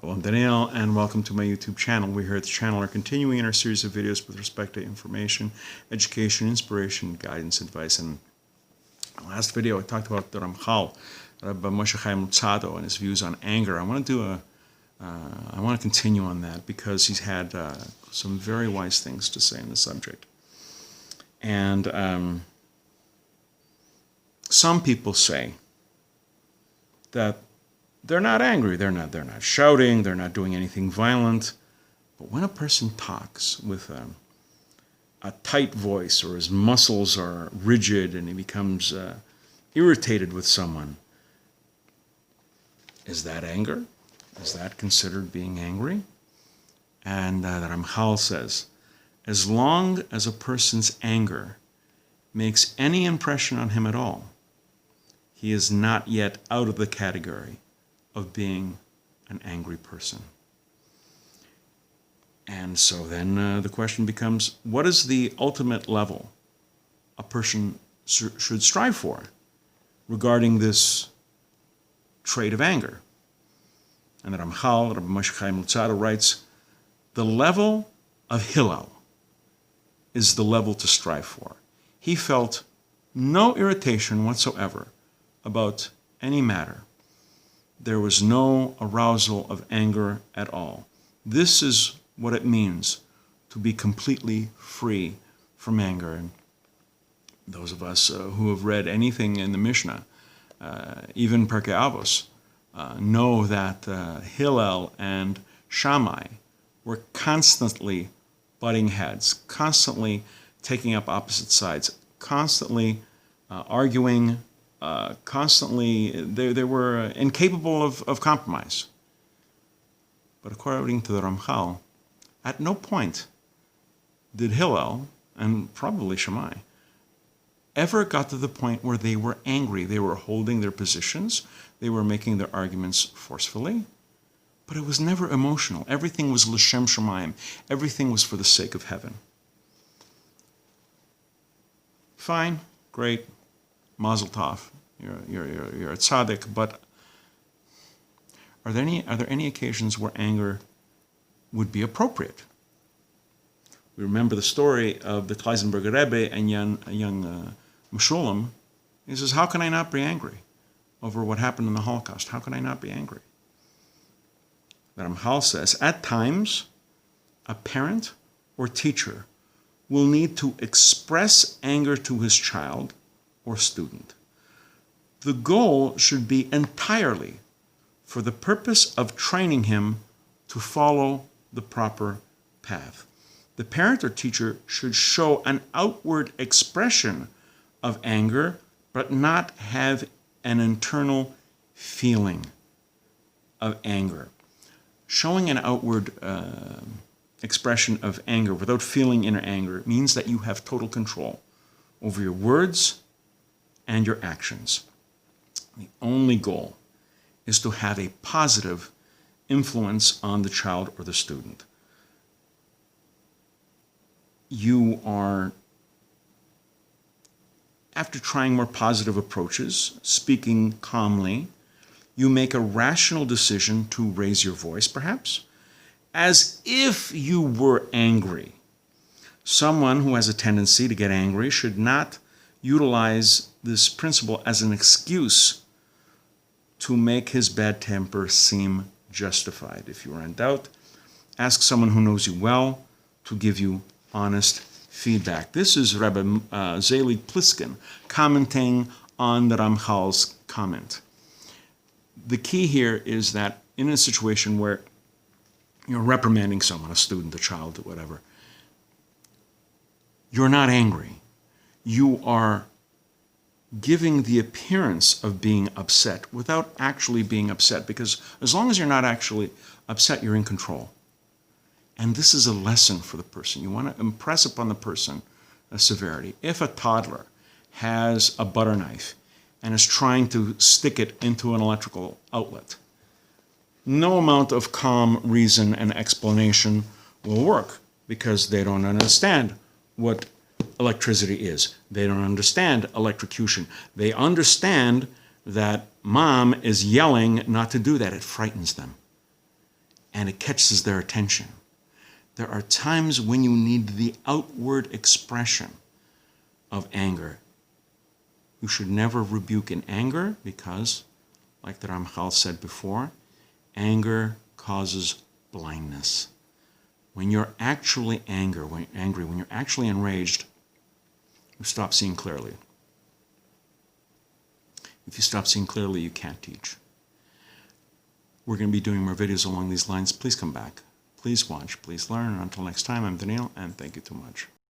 Hello, I'm Daniel, and welcome to my YouTube channel. We here at the channel are continuing in our series of videos with respect to information, education, inspiration, guidance, advice. And in the last video, I talked about the Ramchal, Rav Moshe Chaim Luzzato, and his views on anger. I want to continue on that because he's had some very wise things to say on the subject. And some people say that they're not angry, they're not shouting, they're not doing anything violent. But when a person talks with a tight voice, or his muscles are rigid and he becomes irritated with someone, is that anger? Is that considered being angry? And the Ramchal says, as long as a person's anger makes any impression on him at all, he is not yet out of the category of being an angry person. And so then the question becomes, what is the ultimate level a person should strive for regarding this trait of anger? And the Ramchal, Rav Moshe Chaim Luzzato, writes, the level of Hillel is the level to strive for. He felt no irritation whatsoever about any matter. There was no arousal of anger at all. This is what it means to be completely free from anger. And those of us who have read anything in the Mishnah, even Pirkei Avos, know that Hillel and Shammai were constantly butting heads, constantly taking up opposite sides, constantly arguing, they were incapable of compromise. But according to the Ramchal, at no point did Hillel, and probably Shammai, ever got to the point where they were angry. They were holding their positions, they were making their arguments forcefully, but it was never emotional. Everything was l'shem shamayim. Everything was for the sake of heaven. Fine, great, mazel tov. You're a tzaddik, but are there any occasions where anger would be appropriate? We remember the story of the Kleisenberger Rebbe and young Meshulam. He says, how can I not be angry over what happened in the Holocaust? How can I not be angry? The Ramchal says, at times, a parent or teacher will need to express anger to his child or student. The goal should be entirely for the purpose of training him to follow the proper path. The parent or teacher should show an outward expression of anger, but not have an internal feeling of anger. Showing an outward expression of anger without feeling inner anger means that you have total control over your words and your actions. The only goal is to have a positive influence on the child or the student. You are, after trying more positive approaches, speaking calmly, you make a rational decision to raise your voice, perhaps, as if you were angry. Someone who has a tendency to get angry should not utilize this principle as an excuse to make his bad temper seem justified. If you are in doubt, ask someone who knows you well to give you honest feedback. This is Rabbi Zelig Pliskin commenting on the Ramchal's comment. The key here is that in a situation where you're reprimanding someone, a student, a child, whatever, you're not angry. You are giving the appearance of being upset without actually being upset, because as long as you're not actually upset, you're in control. And this is a lesson for the person. You want to impress upon the person a severity. If a toddler has a butter knife and is trying to stick it into an electrical outlet, no amount of calm reason and explanation will work, because they don't understand what electricity is. They don't understand electrocution. They understand that mom is yelling not to do that. It frightens them. and it catches their attention. There are times when you need the outward expression of anger. You should never rebuke in anger because, like the Ramchal said before, anger causes blindness. When you're actually angry, when you're actually enraged, you stop seeing clearly. If you stop seeing clearly, you can't teach. We're going to be doing more videos along these lines. Please come back. Please watch. Please learn. And until next time, I'm Daniel, and thank you too much.